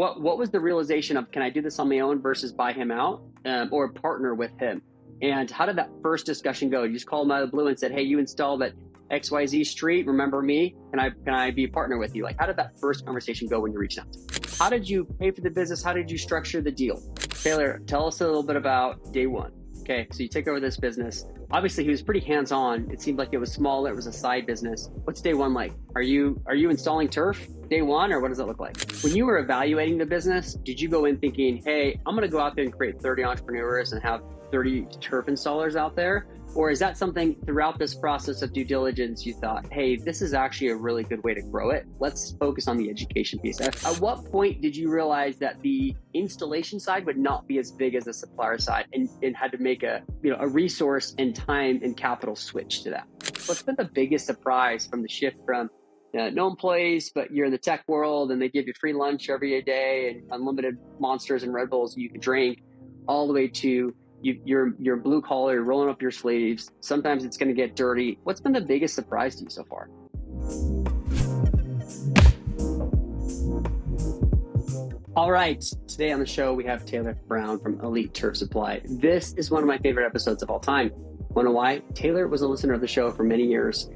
what was the realization of, can I do this on my own versus buy him out, or partner with him? And how did that first discussion go? You just called him out of the blue and said, hey, you installed at XYZ street, remember me? Can I be a partner with you? Like, how did that first conversation go when you reached out? How did you pay for the business? How did you structure the deal? Taylor, tell us a little bit about day one. Okay, so you take over this business. Obviously, he was pretty hands-on. It seemed like it was small. It was a side business. What's day one like? Are you installing turf day one, or what does it look like? When you were evaluating the business, did you go in thinking, hey, I'm going to go out there and create 30 entrepreneurs and have 30 turf installers out there? Or is that something throughout this process of due diligence you thought, hey, this is actually a really good way to grow it. Let's focus on the education piece. At what point did you realize that the installation side would not be as big as the supplier side, and had to make a resource and time and capital switch to that? What's been the biggest surprise from the shift from no employees, but you're in the tech world and they give you free lunch every day and unlimited Monsters and Red Bulls you can drink, all the way to you're blue collar, you're rolling up your sleeves. Sometimes it's going to get dirty. What's been the biggest surprise to you so far? All right. Today on the show, we have Taylor Brown from Elite Turf Supply. This is one of my favorite episodes of all time. Want to know why? Taylor was a listener of the show for many years.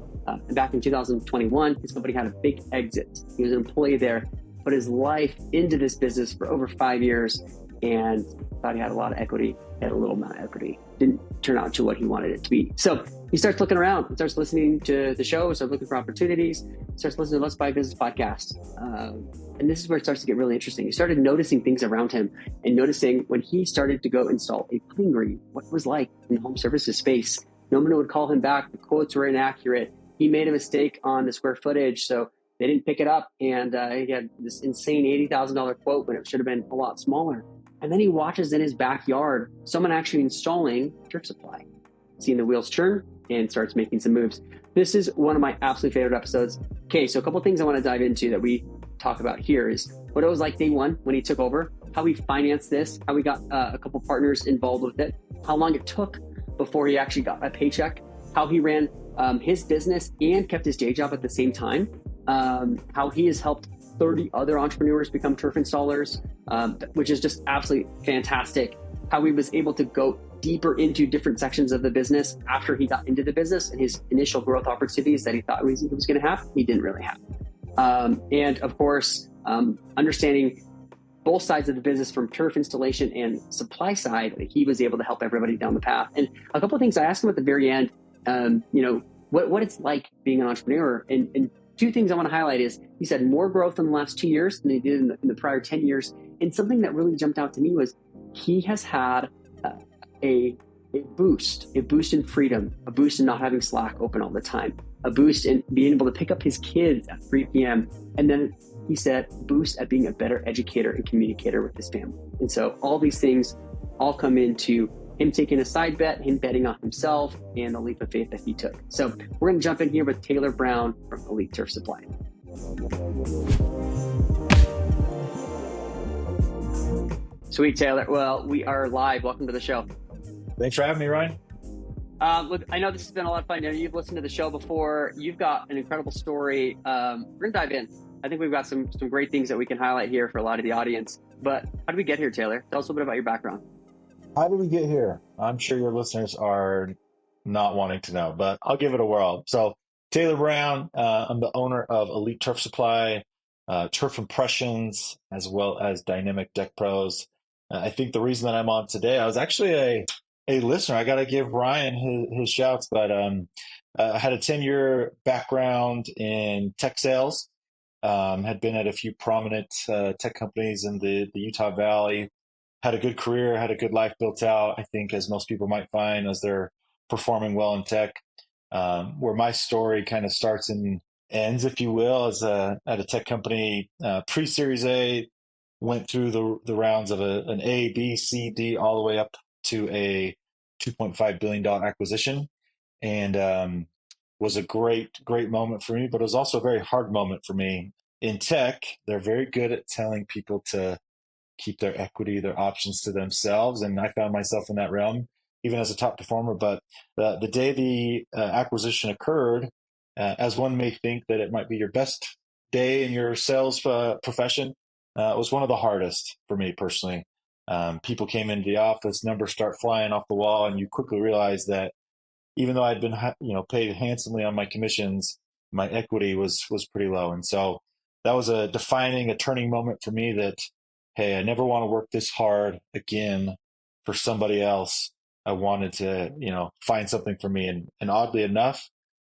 Back in 2021, his company had a big exit. He was an employee there, put his life into this business for over 5 years, and thought he had a lot of equity, had a little amount of equity. Didn't turn out to what he wanted it to be. So he starts looking around, starts listening to the show, starts looking for opportunities, starts listening to Let's Buy Business podcast. And this is where it starts to get really interesting. He started noticing things around him and noticing when he started to go install a putting green, what it was like in the home services space. No one would call him back. The quotes were inaccurate. He made a mistake on the square footage, so they didn't pick it up. And he had this insane $80,000 quote when it should have been a lot smaller. And then he watches in his backyard someone actually installing turf supply, seeing the wheels turn, and starts making some moves. This is one of my absolute favorite episodes. Okay, so a couple of things I want to dive into that we talk about here is what it was like day one when he took over, how we financed this, how we got a couple partners involved with it, how long it took before he actually got a paycheck, how he ran his business and kept his day job at the same time, how he has helped 30 other entrepreneurs become turf installers, which is just absolutely fantastic. How he was able to go deeper into different sections of the business after he got into the business, and his initial growth opportunities that he thought he was going to have, he didn't really have. And of course, understanding both sides of the business from turf installation and supply side, he was able to help everybody down the path. And a couple of things I asked him at the very end, what it's like being an entrepreneur. And two things I want to highlight is he said more growth in the last 2 years than he did in the prior 10 years. And something that really jumped out to me was he has had a boost in freedom, a boost in not having Slack open all the time, a boost in being able to pick up his kids at 3 p.m. And then he said boost at being a better educator and communicator with his family. And so all these things all come into him taking a side bet, him betting on himself, and the leap of faith that he took. So we're going to jump in here with Taylor Brown from Elite Turf Supply. Sweet, Taylor. Well, we are live. Welcome to the show. Thanks for having me, Ryan. Look, I know this has been a lot of fun. I know you've listened to the show before. You've got an incredible story. We're going to dive in. I think we've got some great things that we can highlight here for a lot of the audience. But how did we get here, Taylor? Tell us a little bit about your background. How did we get here? I'm sure your listeners are not wanting to know, but I'll give it a whirl. So Taylor Brown, I'm the owner of Elite Turf Supply, Turf Impressions, as well as Dynamic Deck Pros. I think the reason that I'm on today, I was actually a listener. I got to give Ryan his shouts, but I had a 10-year background in tech sales, had been at a few prominent tech companies in the Utah Valley, had a good career, had a good life built out, I think, as most people might find as they're performing well in tech. Where my story kind of starts and ends, if you will, as at a tech company, pre-Series A, went through the rounds of an A, B, C, D, all the way up to a $2.5 billion acquisition. And was a great moment for me, but it was also a very hard moment for me. In tech, they're very good at telling people to keep their equity, their options to themselves. And I found myself in that realm, even as a top performer. But the day the acquisition occurred, as one may think that it might be your best day in your sales profession, was one of the hardest for me personally. People came into the office, numbers start flying off the wall, and you quickly realize that even though I'd been paid handsomely on my commissions, my equity was pretty low, and so that was a turning moment for me. That hey, I never want to work this hard again for somebody else. I wanted to find something for me, and oddly enough,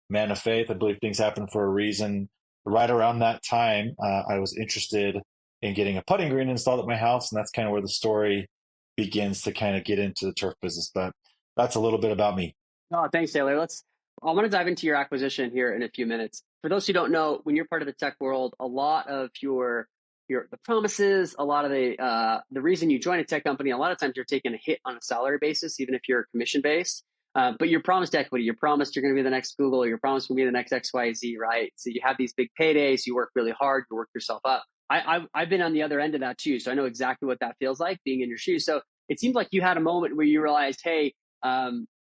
man of faith, I believe things happen for a reason. Right around that time, I was interested in getting a putting green installed at my house, and that's kind of where the story begins to kind of get into the turf business. But that's a little bit about me. Oh, thanks, Taylor. I want to dive into your acquisition here in a few minutes. For those who don't know, when you're part of the tech world, a lot of the promises, a lot of the reason you join a tech company, a lot of times you're taking a hit on a salary basis, even if you're commission based. But you're promised equity. You're promised you're going to be the next Google. You're promised to be the next XYZ, right? So you have these big paydays. You work really hard. You work yourself up. I've been on the other end of that too, so I know exactly what that feels like being in your shoes. So it seems like you had a moment where you realized, hey,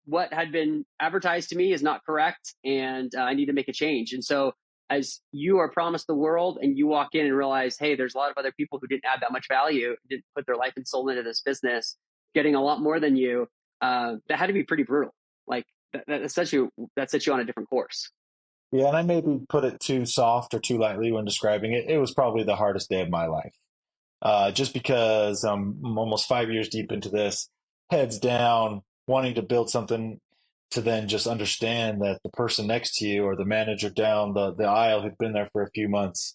what had been advertised to me is not correct, and I need to make a change. And so, as you are promised the world, and you walk in and realize, hey, there's a lot of other people who didn't add that much value, didn't put their life and soul into this business, getting a lot more than you. That had to be pretty brutal. Like that sets you on a different course. Yeah, and I maybe put it too soft or too lightly when describing it. It was probably the hardest day of my life. Just because I'm almost 5 years deep into this, heads down, wanting to build something to then just understand that the person next to you or the manager down the aisle who'd been there for a few months,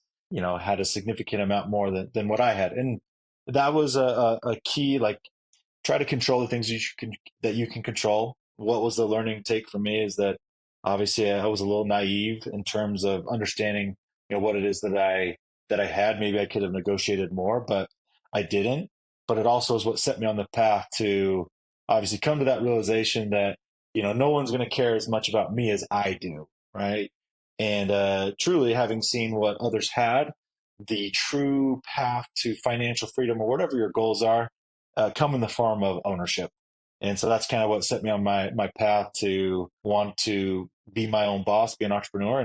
had a significant amount more than what I had. And that was a key, like try to control the things that you can control. What was the learning take for me is that obviously I was a little naive in terms of understanding, what it is that I had. Maybe I could have negotiated more, but I didn't. But it also is what set me on the path to obviously come to that realization that, no one's going to care as much about me as I do. Right. And truly having seen what others had, the true path to financial freedom or whatever your goals are, come in the form of ownership. And so that's kind of what set me on my path to want to be my own boss, be an entrepreneur,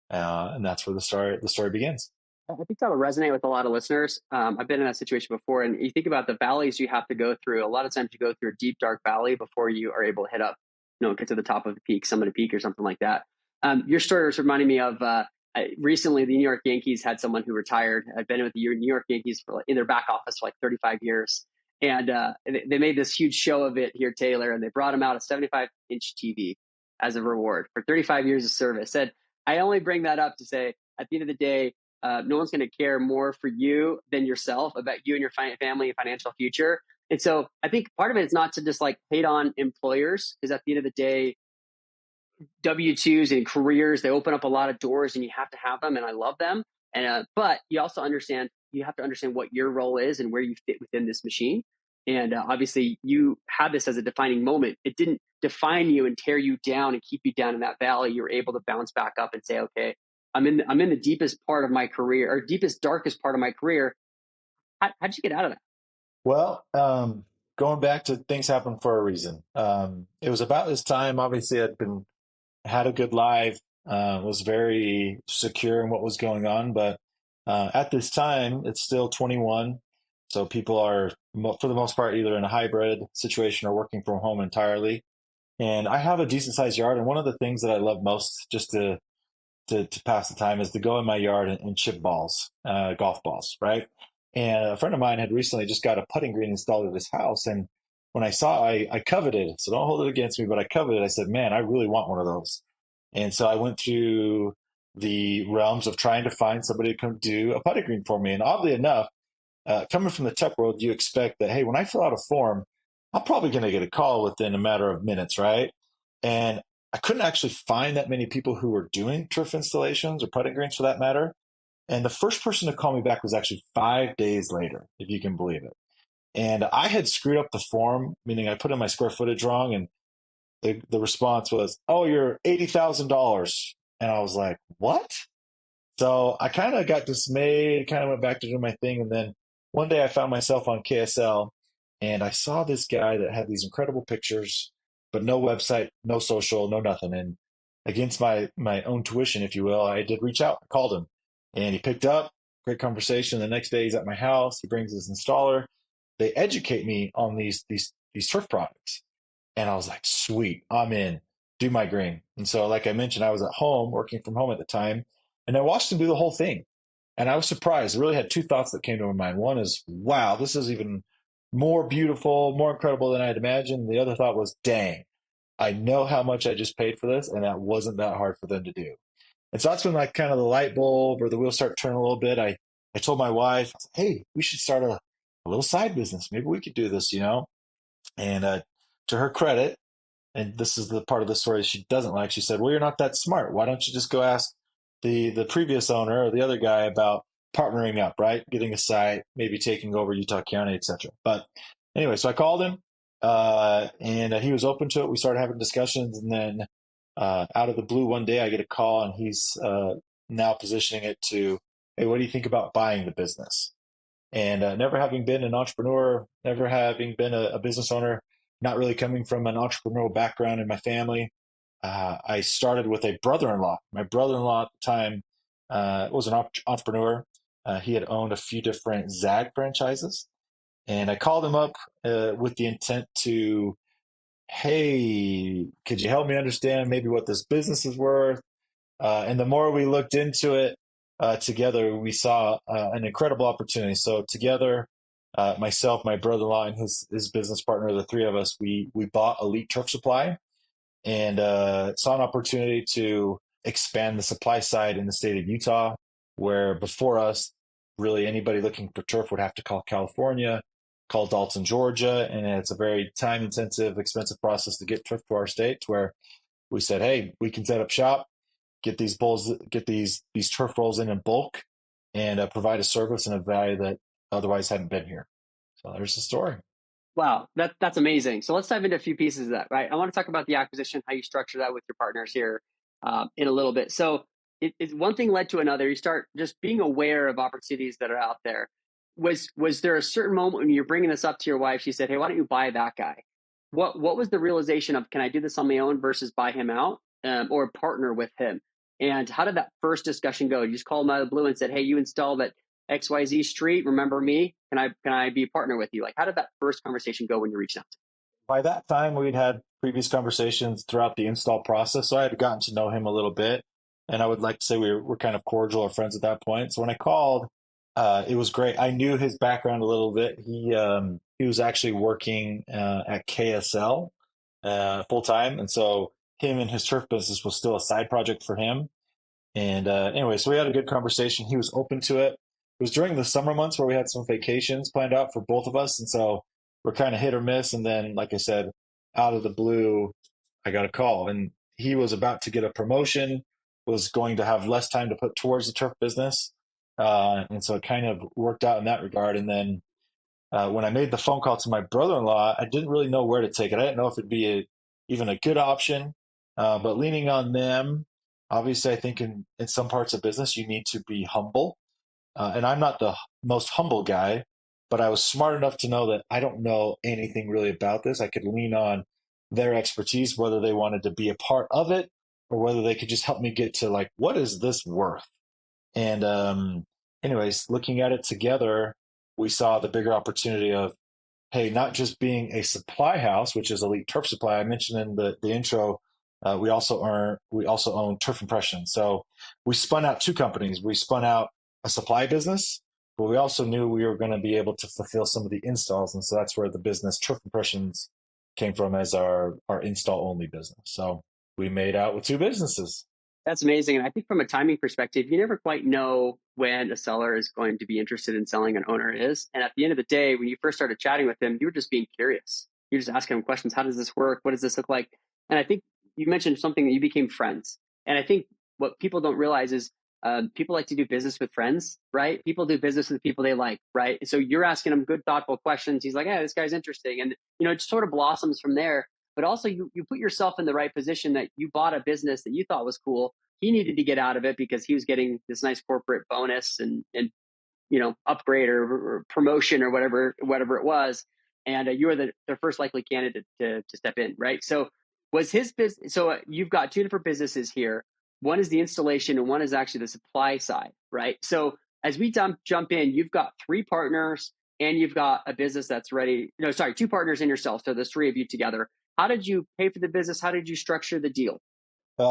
and that's where the story begins. I think that will resonate with a lot of listeners. I've been in that situation before, and you think about the valleys you have to go through. A lot of times, you go through a deep, dark valley before you are able to hit up, get to the top of the peak, summit a peak, or something like that. Your story was reminding me of recently the New York Yankees had someone who retired. I've been with the New York Yankees in their back office for like 35 years, and they made this huge show of it here, Taylor, and they brought him out a 75-inch TV as a reward for 35 years of service. And I only bring that up to say, at the end of the day, no one's going to care more for you than yourself about you and your family and financial future. And so I think part of it is not to just like hate on employers, because at the end of the day, W-2s and careers, they open up a lot of doors and you have to have them. And I love them. And, but you also you have to understand what your role is and where you fit within this machine. And obviously you had this as a defining moment. It didn't define you and tear you down and keep you down in that valley. You were able to bounce back up and say, okay, I'm in the deepest part of my career, or deepest, darkest part of my career. How'd you get out of that? Well, going back to things happen for a reason. It was about this time. Obviously, had a good life, was very secure in what was going on. But at this time, it's still 21, so people are for the most part either in a hybrid situation or working from home entirely. And I have a decent sized yard, and one of the things that I love most, just to pass the time, is to go in my yard and chip balls, golf balls, right? And a friend of mine had recently just got a putting green installed at his house. And when I saw, I coveted, so don't hold it against me, but I coveted. I said, man, I really want one of those. And so I went through the realms of trying to find somebody to come do a putting green for me. And oddly enough, coming from the tech world, you expect that, hey, when I fill out a form, I'm probably going to get a call within a matter of minutes, right? And I couldn't actually find that many people who were doing turf installations or putting greens for that matter. And the first person to call me back was actually 5 days later, if you can believe it. And I had screwed up the form, meaning I put in my square footage wrong, and the response was, "Oh, you're $80,000." And I was like, "What?" So I kind of got dismayed, kind of went back to doing my thing. And then one day I found myself on KSL, and I saw this guy that had these incredible pictures, but no website, no social, no nothing. And against my own tuition, if you will, I did reach out, I called him, and he picked up, great conversation. The next day he's at my house. He brings his installer. They educate me on these turf products. And I was like, sweet, I'm in. Do my green. And so, like I mentioned, I was at home working from home at the time, and I watched him do the whole thing. And I was surprised. I really had two thoughts that came to my mind. One is, wow, this is even more beautiful, more incredible than I'd imagined. The other thought was, dang, I know how much I just paid for this, and that wasn't that hard for them to do. And so that's when like kind of the light bulb or the wheels start turning a little bit. I told my wife, hey, we should start a little side business. Maybe we could do this, you know? And to her credit, and this is the part of the story she doesn't like. She said, "Well, you're not that smart. Why don't you just go ask the previous owner or the other guy about partnering up, right? Getting a site, maybe taking over Utah County, etc." But anyway, so I called him, and he was open to it. We started having discussions, and then out of the blue, one day I get a call, and he's now positioning it to, "Hey, what do you think about buying the business?" And never having been an entrepreneur, never having been a business owner, not really coming from an entrepreneurial background in my family, I started with a brother-in-law. My brother-in-law at the time was an entrepreneur. He had owned a few different ZAG franchises. And I called him up with the intent to, hey, could you help me understand maybe what this business is worth? And the more we looked into it together, we saw an incredible opportunity. So together, myself, my brother-in-law, and his business partner, the three of us, we bought Elite Turf Supply and saw an opportunity to expand the supply side in the state of Utah, where before us, really anybody looking for turf would have to call California, call Dalton, Georgia, and it's a very time-intensive, expensive process to get turf to our state. Where we said, hey, we can set up shop, get these bulls, get these turf rolls in bulk, and provide a service and a value that otherwise hadn't been here. So there's the story. Wow, that's amazing. So let's dive into a few pieces of that, right? I want to talk about the acquisition, how you structure that with your partners here in a little bit. So one thing led to another. You start just being aware of opportunities that are out there. Was there a certain moment when you're bringing this up to your wife? She said, "Hey, why don't you buy that guy?" What was the realization of, can I do this on my own versus buy him out or partner with him? And how did that first discussion go? You just called him out of the blue and said, "Hey, you installed at XYZ Street. Remember me? Can I be a partner with you?" Like, how did that first conversation go when you reached out? By that time, we'd had previous conversations throughout the install process, so I had gotten to know him a little bit, and I would like to say we were kind of cordial or friends at that point. So when I called, it was great. I knew his background a little bit. He was actually working at KSL full time, and so him and his turf business was still a side project for him. And anyway, so we had a good conversation. He was open to it. It was during the summer months where we had some vacations planned out for both of us. And so we're kind of hit or miss. And then, like I said, out of the blue, I got a call. And he was about to get a promotion, was going to have less time to put towards the turf business. And so it kind of worked out in that regard. And then when I made the phone call to my brother-in-law, I didn't really know where to take it. I didn't know if it'd be even a good option, but leaning on them, obviously, I think in some parts of business, you need to be humble. And I'm not the most humble guy, but I was smart enough to know that I don't know anything really about this. I could lean on their expertise, whether they wanted to be a part of it or whether they could just help me get to like, what is this worth? And anyways, looking at it together, we saw the bigger opportunity of, hey, not just being a supply house, which is Elite Turf Supply. I mentioned in the intro, we also own Turf Impression. So we spun out two companies. We spun out a supply business, but we also knew we were going to be able to fulfill some of the installs, and so that's where the business Turf Impressions came from as our install only business. So we made out with two businesses. That's amazing. And I think from a timing perspective, you never quite know when a seller is going to be interested in selling, an owner is. And at the end of the day, when you first started chatting with him, you were just being curious. You're just asking him questions. How does this work? What does this look like? And I think you mentioned something that you became friends. And I think what people don't realize is people like to do business with friends, right? People do business with people they like, right? So you're asking him good, thoughtful questions. He's like, "Yeah, this guy's interesting." And, it just sort of blossoms from there. But also you put yourself in the right position that you bought a business that you thought was cool. He needed to get out of it because he was getting this nice corporate bonus and upgrade or promotion or whatever it was, and you were the first likely candidate to step in, right? So was his business? So you've got two different businesses here. One is the installation, and one is actually the supply side, right? So as we jump in, you've got three partners and you've got a business that's ready. No, sorry, two partners and yourself. So there's three of you together. How did you pay for the business? How did you structure the deal?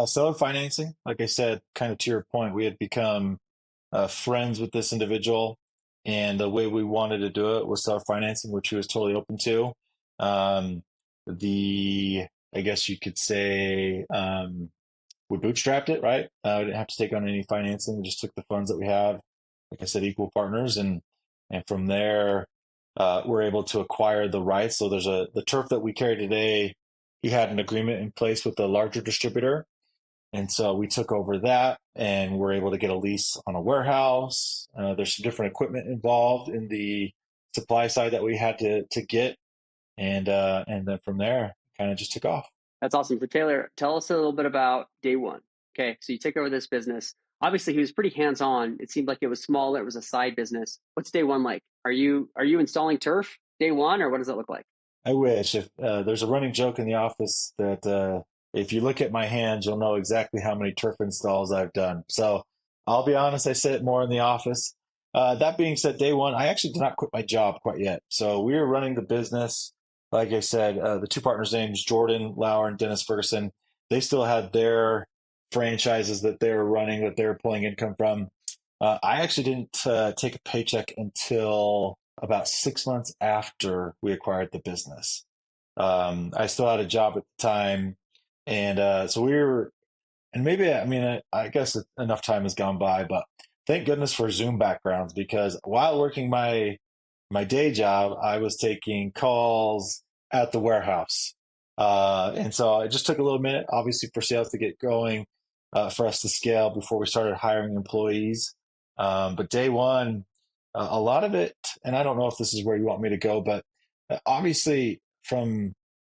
Seller financing, like I said, kind of to your point, we had become friends with this individual, and the way we wanted to do it was seller financing, which he was totally open to. Um, the, I guess you could say, we bootstrapped it, right? We didn't have to take on any financing. We just took the funds that we have, like I said, equal partners, and from there, we're able to acquire the rights. So there's the turf that we carry today. He had an agreement in place with the larger distributor, and so we took over that, and we're able to get a lease on a warehouse. There's some different equipment involved in the supply side that we had to get, and then from there, kind of just took off. That's awesome. So Taylor, tell us a little bit about day one. Okay, so you take over this business. Obviously, he was pretty hands on. It seemed like it was smaller. It was a side business. What's day one like? Are you installing turf day one, or what does it look like? I wish. If there's a running joke in the office that if you look at my hands, you'll know exactly how many turf installs I've done. So I'll be honest, I sit more in the office. That being said, day one, I actually did not quit my job quite yet. So we were running the business. Like I said, the two partners' names, Jordan Lauer and Dennis Ferguson, they still had their franchises that they were running, that they were pulling income from. I actually didn't take a paycheck until about 6 months after we acquired the business. I still had a job at the time, and so we were, and maybe I mean I guess enough time has gone by, but thank goodness for Zoom backgrounds because while working my day job, I was taking calls at the warehouse, and so it just took a little minute, obviously, for sales to get going, for us to scale before we started hiring employees. But day one, a lot of it, and I don't know if this is where you want me to go, but obviously from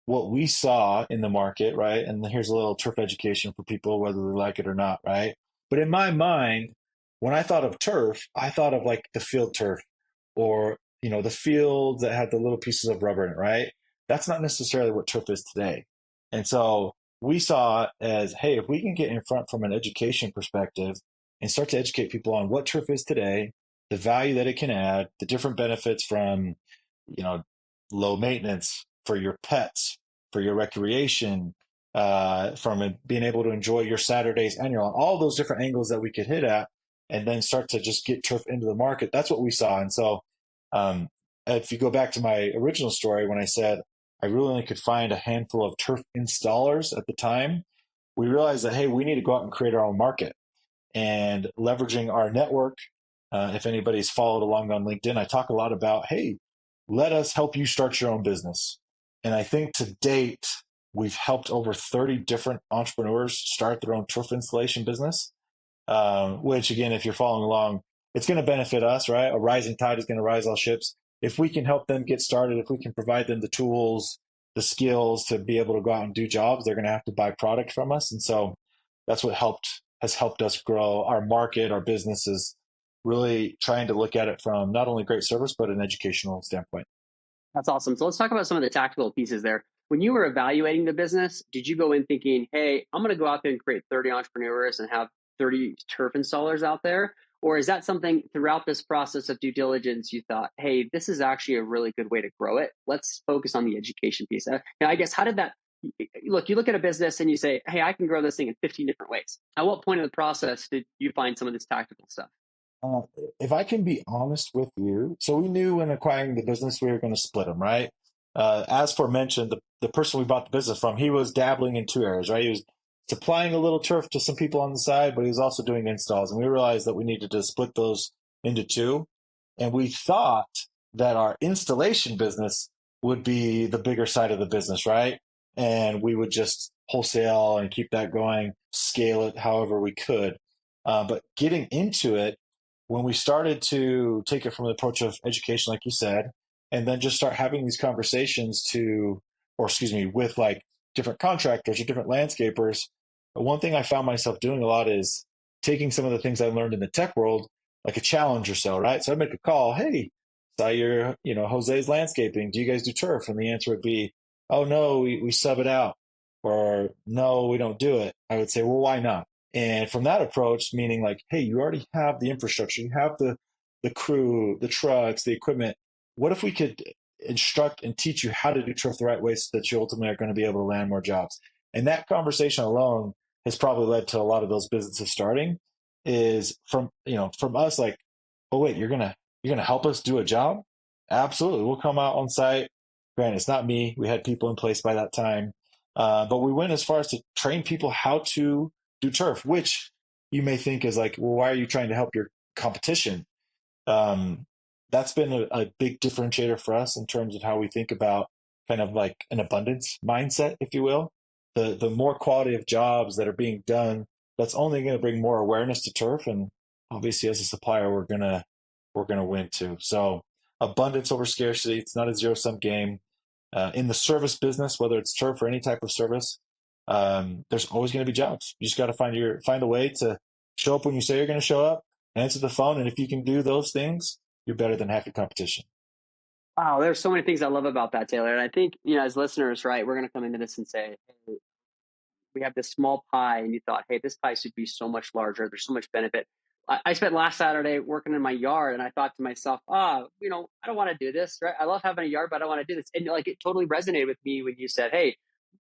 what we saw in the market, right? And here's a little turf education for people, whether they like it or not, right? But in my mind, when I thought of turf, I thought of like the field turf or, the fields that had the little pieces of rubber in it, right? That's not necessarily what turf is today. And so we saw it as, hey, if we can get in front from an education perspective and start to educate people on what turf is today, the value that it can add, the different benefits from, you know, low maintenance for your pets, for your recreation, from being able to enjoy your Saturdays annual, all those different angles that we could hit at, and then start to just get turf into the market. That's what we saw. And so, um, if you go back to my original story, when I said I really only could find a handful of turf installers at the time, we realized that, hey, we need to go out and create our own market and leveraging our network. If anybody's followed along on LinkedIn, I talk a lot about, hey, let us help you start your own business. And I think to date, we've helped over 30 different entrepreneurs start their own turf installation business, which, again, if you're following along, it's going to benefit us, right? A rising tide is going to rise all ships. If we can help them get started, if we can provide them the tools, the skills to be able to go out and do jobs, they're going to have to buy product from us. And so that's what has helped us grow our market, our businesses, really trying to look at it from not only great service, but an educational standpoint. That's awesome. So let's talk about some of the tactical pieces there. When you were evaluating the business, did you go in thinking, hey, I'm going to go out there and create 30 entrepreneurs and have 30 turf installers out there? Or is that something throughout this process of due diligence you thought, hey, this is actually a really good way to grow it? Let's focus on the education piece. Now, I guess, how did that look? You look at a business and you say, hey, I can grow this thing in 15 different ways. At what point in the process did you find some of this tactical stuff? Uh, if I can be honest with you, so we knew when acquiring the business we were going to split them, right? As forementioned, the person we bought the business from, he was dabbling in two areas, right? He was supplying a little turf to some people on the side, but he was also doing installs. And we realized that we needed to split those into two. And we thought that our installation business would be the bigger side of the business, right? And we would just wholesale and keep that going, scale it however we could. But getting into it, when we started to take it from the approach of education, like you said, and then just start having these conversations with like different contractors or different landscapers, one thing I found myself doing a lot is taking some of the things I learned in the tech world, like a challenge or so, right? So I'd make a call, hey, saw your, Jose's landscaping. Do you guys do turf? And the answer would be, oh no, we sub it out. Or no, we don't do it. I would say, well, why not? And from that approach, meaning like, hey, you already have the infrastructure, you have the crew, the trucks, the equipment. What if we could instruct and teach you how to do turf the right way so that you ultimately are going to be able to land more jobs? And that conversation alone has probably led to a lot of those businesses starting is from us like, oh wait, you're gonna help us do a job? Absolutely. We'll come out on site. Granted, it's not me. We had people in place by that time. But we went as far as to train people how to do turf, which you may think is like, well, why are you trying to help your competition? um, that's been a big differentiator for us in terms of how we think about kind of like an abundance mindset, if you will. The more quality of jobs that are being done, that's only going to bring more awareness to turf, and obviously as a supplier, we're gonna win too. So abundance over scarcity. It's not a zero sum game. In the service business, whether it's turf or any type of service, there's always going to be jobs. You just got to find a way to show up when you say you're going to show up, answer the phone, and if you can do those things, you're better than half your competition. Wow, there's so many things I love about that, Taylor. And I think, as listeners, right, we're going to come into this and say, hey, we have this small pie, and you thought, hey, this pie should be so much larger. There's so much benefit. I spent last Saturday working in my yard, and I thought to myself, I don't want to do this, right? I love having a yard, but I don't want to do this. And like, it totally resonated with me when you said, hey,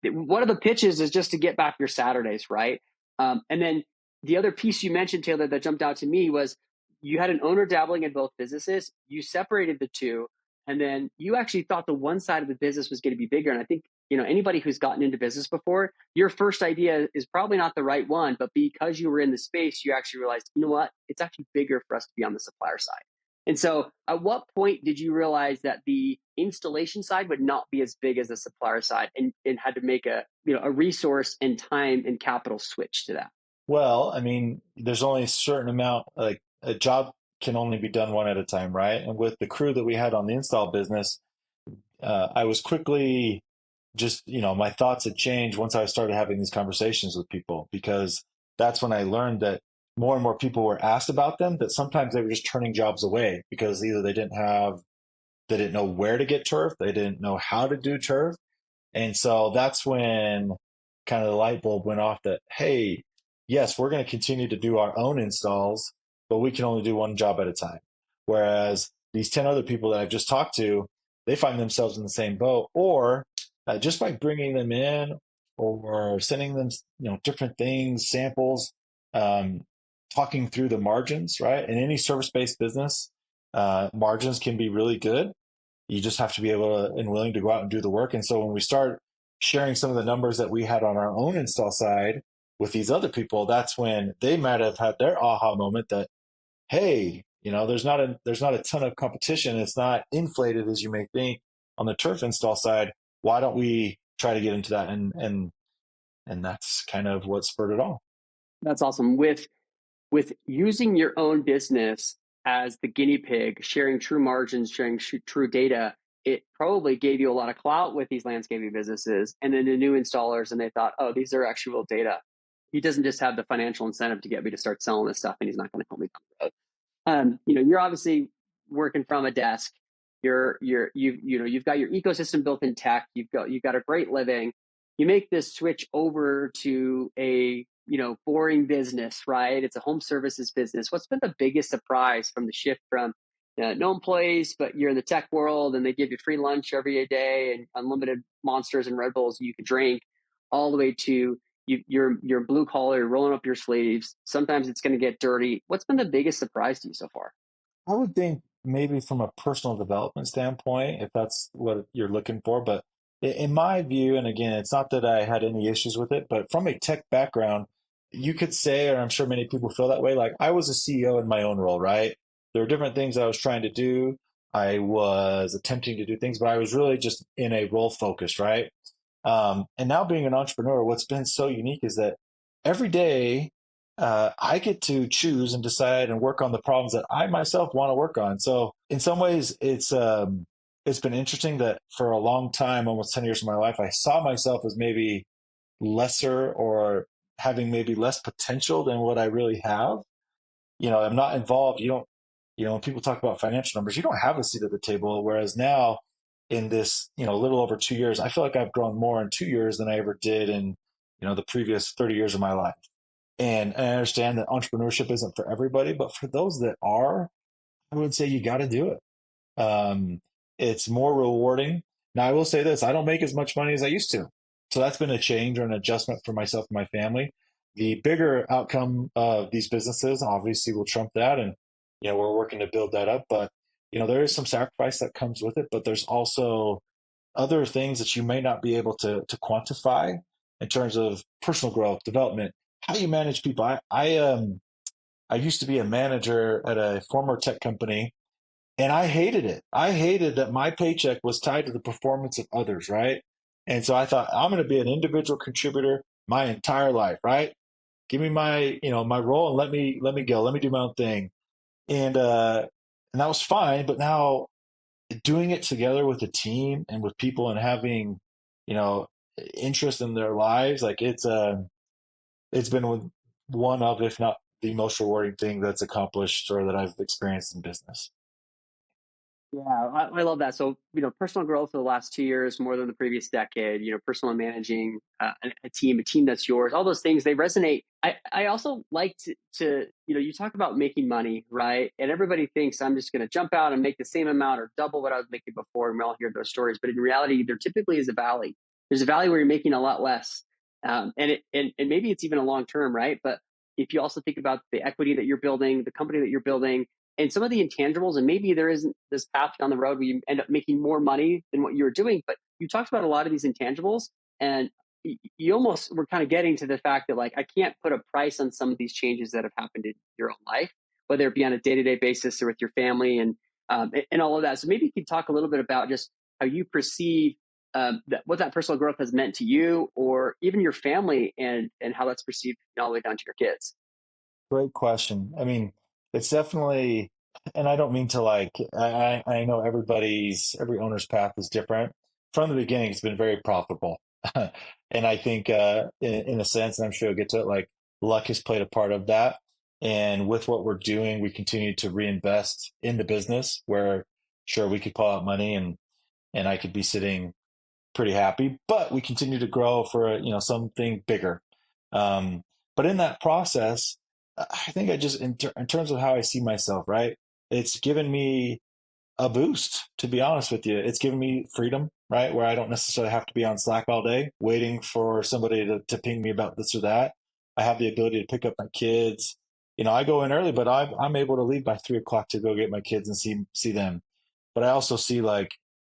one of the pitches is just to get back your Saturdays, right? And then the other piece you mentioned, Taylor, that jumped out to me was you had an owner dabbling in both businesses. You separated the two, and then you actually thought the one side of the business was going to be bigger. And I think, anybody who's gotten into business before, your first idea is probably not the right one, but because you were in the space, you actually realized, you know what, it's actually bigger for us to be on the supplier side. And so at what point did you realize that the installation side would not be as big as the supplier side, and had to make a resource and time and capital switch to that? Well, I mean, there's only a certain amount, like a job can only be done one at a time, right? And with the crew that we had on the install business, I was quickly just, my thoughts had changed once I started having these conversations with people because that's when I learned that more and more people were asked about them, that sometimes they were just turning jobs away because either they didn't know where to get turf, they didn't know how to do turf. And so that's when kind of the light bulb went off that, hey, yes, we're going to continue to do our own installs, but we can only do one job at a time. Whereas these 10 other people that I've just talked to, they find themselves in the same boat, or just by bringing them in or sending them, different things, samples, um, talking through the margins, right? In any service-based business, margins can be really good. You just have to be able to and willing to go out and do the work. And so when we start sharing some of the numbers that we had on our own install side with these other people, that's when they might have had their aha moment that, hey, there's not a ton of competition. It's not inflated as you may think on the turf install side. Why don't we try to get into that? And that's kind of what spurred it all. That's awesome. With using your own business as the guinea pig, sharing true margins, sharing true data, it probably gave you a lot of clout with these landscaping businesses and then the new installers. And they thought, oh, these are actual data. He doesn't just have the financial incentive to get me to start selling this stuff, and he's not going to help me down the road. You're obviously working from a desk. You've got your ecosystem built in tech. You've got a great living. You make this switch over to a boring business, right? It's a home services business. What's been the biggest surprise from the shift from no employees, but you're in the tech world, and they give you free lunch every day and unlimited monsters and Red Bulls you can drink, all the way to you're blue collar, you're rolling up your sleeves. Sometimes it's going to get dirty. What's been the biggest surprise to you so far? I would think maybe from a personal development standpoint, if that's what you're looking for. But in my view, and again, it's not that I had any issues with it, but from a tech background, you could say, or I'm sure many people feel that way, like I was a CEO in my own role, right? There were different things I was trying to do. I was attempting to do things, but I was really just in a role focused, right? And now being an entrepreneur, what's been so unique is that every day I get to choose and decide and work on the problems that I myself want to work on. So in some ways, it's been interesting that for a long time, almost 10 years of my life, I saw myself as maybe lesser or having maybe less potential than what I really have. I'm not involved. You don't, when people talk about financial numbers, you don't have a seat at the table. Whereas now in this, a little over 2 years, I feel like I've grown more in 2 years than I ever did in, the previous 30 years of my life. And I understand that entrepreneurship isn't for everybody, but for those that are, I would say you got to do it. It's more rewarding. Now, I will say this: I don't make as much money as I used to, so that's been a change or an adjustment for myself and my family. The bigger outcome of these businesses obviously will trump that, and we're working to build that up. But there is some sacrifice that comes with it, but there's also other things that you may not be able to quantify in terms of personal growth, development, how you manage people. I used to be a manager at a former tech company, and I hated it. I hated that my paycheck was tied to the performance of others, right? And so I thought I'm going to be an individual contributor my entire life, right? Give me my role and let me go. Let me do my own thing. And that was fine, but now doing it together with a team and with people and having, you know, interest in their lives, like it's been one of, if not the most rewarding thing that's accomplished or that I've experienced in business. Yeah, I love that. So, personal growth for the last 2 years, more than the previous decade, personal managing a team that's yours, all those things, they resonate. I also like to you talk about making money, right? And everybody thinks I'm just going to jump out and make the same amount or double what I was making before. And we all hear those stories. But in reality, there typically is a valley. There's a valley where you're making a lot less. And maybe it's even a long term, right? But if you also think about the equity that you're building, the company that you're building, and some of the intangibles, and maybe there isn't this path down the road where you end up making more money than what you were doing, but you talked about a lot of these intangibles, and you almost were kind of getting to the fact that, like, I can't put a price on some of these changes that have happened in your own life, whether it be on a day-to-day basis or with your family, and all of that. So maybe you could talk a little bit about just how you perceive what that personal growth has meant to you, or even your family, and how that's perceived all the way down to your kids. Great question. I mean, it's definitely, and I don't mean to like, I know every owner's path is different. From the beginning, it's been very profitable. And I think, in a sense, and I'm sure you'll get to it, like luck has played a part of that. And with what we're doing, we continue to reinvest in the business where sure we could pull out money and I could be sitting pretty happy, but we continue to grow for something bigger. Um, but in that process, I think I just in terms of how I see myself, right? It's given me a boost, to be honest with you. It's given me freedom, right? Where I don't necessarily have to be on Slack all day waiting for somebody to ping me about this or that. I have the ability to pick up my kids. I go in early, but I'm able to leave by 3 o'clock to go get my kids and see them. But I also see like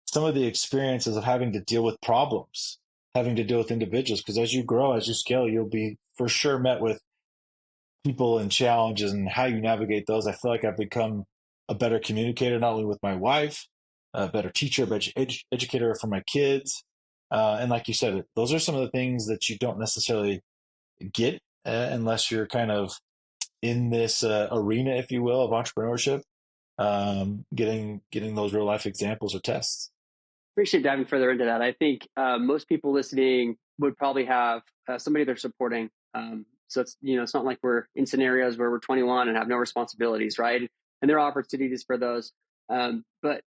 some of the experiences of having to deal with problems, having to deal with individuals. Because as you grow, as you scale, you'll be for sure met with people and challenges and how you navigate those. I feel like I've become a better communicator, not only with my wife, a better teacher, but educator for my kids. And like you said, those are some of the things that you don't necessarily get unless you're kind of in this arena, if you will, of entrepreneurship. Getting those real life examples or tests. Appreciate diving further into that. I think most people listening would probably have somebody they're supporting. So it's not like we're in scenarios where we're 21 and have no responsibilities, right? And there are opportunities for those. But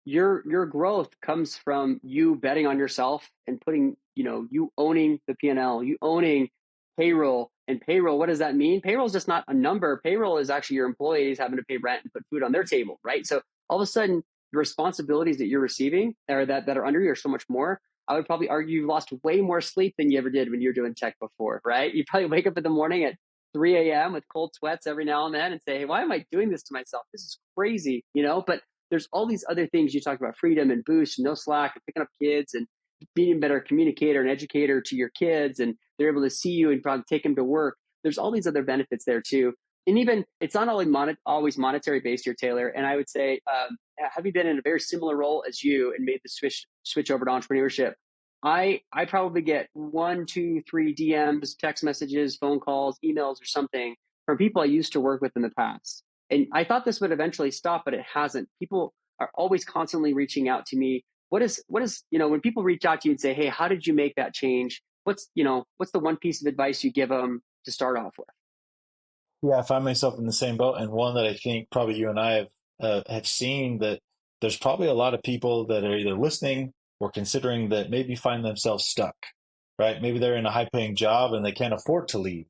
your growth comes from you betting on yourself and putting, you owning the P&L, you owning payroll. And payroll, what does that mean? Payroll is just not a number. Payroll is actually your employees having to pay rent and put food on their table, right? So all of a sudden, the responsibilities that you're receiving or that are under you are so much more. I would probably argue you've lost way more sleep than you ever did when you were doing tech before, right? You probably wake up in the morning at 3 a.m. with cold sweats every now and then and say, hey, why am I doing this to myself? This is crazy, But there's all these other things you talked about: freedom and boost, and no slack, and picking up kids, and being a better communicator and educator to your kids, and they're able to see you and probably take them to work. There's all these other benefits there too. And even it's not always monetary based here, Taylor. And I would say, having been in a very similar role as you and made the switch over to entrepreneurship, I probably get one, two, three DMs, text messages, phone calls, emails, or something from people I used to work with in the past. And I thought this would eventually stop, but it hasn't. People are always constantly reaching out to me. What is when people reach out to you and say, hey, how did you make that change? What's the one piece of advice you give them to start off with? Yeah, I find myself in the same boat, and one that I think probably you and I have seen that there's probably a lot of people that are either listening or considering that maybe find themselves stuck, right? Maybe they're in a high-paying job and they can't afford to leave.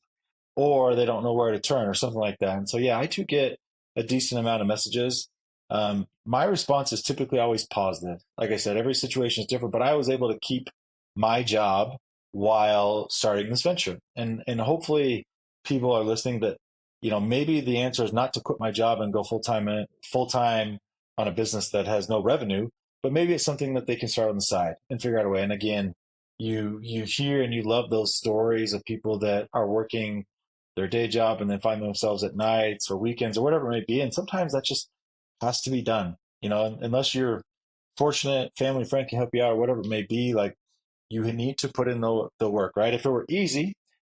or they don't know where to turn or something like that. And so, yeah, I do get a decent amount of messages. My response is typically always positive. Like I said, every situation is different, but I was able to keep my job while starting this venture. And hopefully people are listening that, maybe the answer is not to quit my job and go full time on a business that has no revenue, but maybe it's something that they can start on the side and figure out a way. And again, you hear and you love those stories of people that are working their day job and then find themselves at nights or weekends or whatever it may be. And sometimes that just has to be done, unless you're fortunate, family, friend can help you out or whatever it may be. Like, you need to put in the work, right? If it were easy,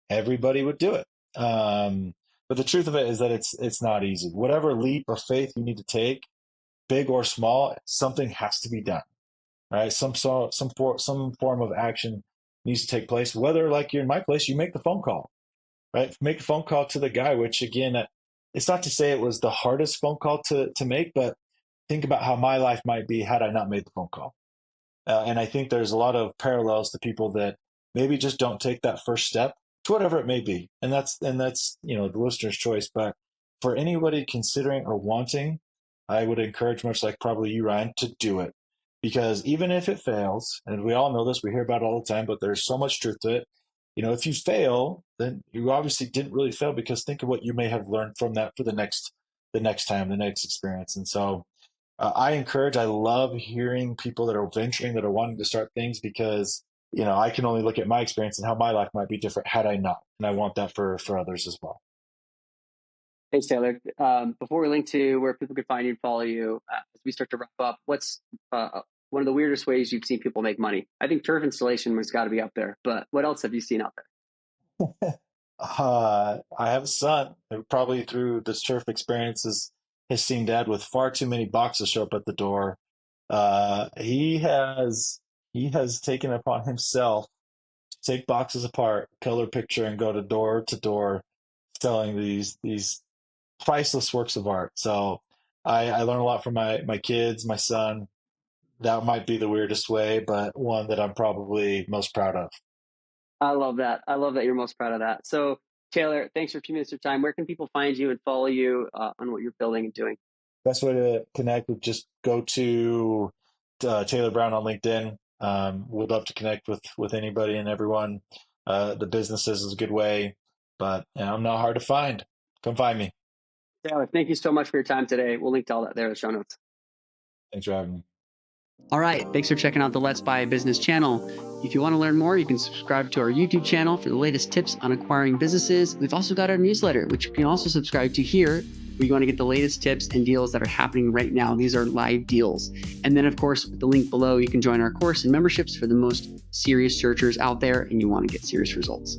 everybody would do it. But the truth of it is that it's not easy. Whatever leap of faith you need to take, big or small, something has to be done, right? Some form of action needs to take place. Whether, like you're in my place, you make the phone call, right? Make a phone call to the guy, which again, it's not to say it was the hardest phone call to make, but think about how my life might be had I not made the phone call. And I think there's a lot of parallels to people that maybe just don't take that first step to whatever it may be. And that's the listener's choice. But for anybody considering or wanting, I would encourage, much like probably you, Ryan, to do it. Because even if it fails, and we all know this, we hear about it all the time, but there's so much truth to it. If you fail, then you obviously didn't really fail, because think of what you may have learned from that for the next time, the next experience. And so I love hearing people that are venturing, that are wanting to start things, because, I can only look at my experience and how my life might be different had I not. And I want that for others as well. Thanks, Taylor. Before we link to where people can find you and follow you, as we start to wrap up, what's one of the weirdest ways you've seen people make money? I think turf installation has got to be up there, but what else have you seen out there? I have a son who probably through this turf experience has seen dad with far too many boxes show up at the door. He has taken it upon himself to take boxes apart, color picture, and go to door selling these priceless works of art. So I learn a lot from my kids, my son. That might be the weirdest way, but one that I'm probably most proud of. I love that. I love that you're most proud of that. So, Taylor, thanks for a few minutes of time. Where can people find you and follow you on what you're building and doing? Best way to connect would just go to Taylor Brown on LinkedIn. Would love to connect with anybody and everyone. The businesses is a good way, but I'm not hard to find. Come find me. Taylor, thank you so much for your time today. We'll link to all that there in the show notes. Thanks for having me. All right. Thanks for checking out the Let's Buy a Business channel. If you want to learn more, you can subscribe to our YouTube channel for the latest tips on acquiring businesses. We've also got our newsletter, which you can also subscribe to here, where you want to get the latest tips and deals that are happening right now. These are live deals. And then, of course, with the link below, you can join our course and memberships for the most serious searchers out there and you want to get serious results.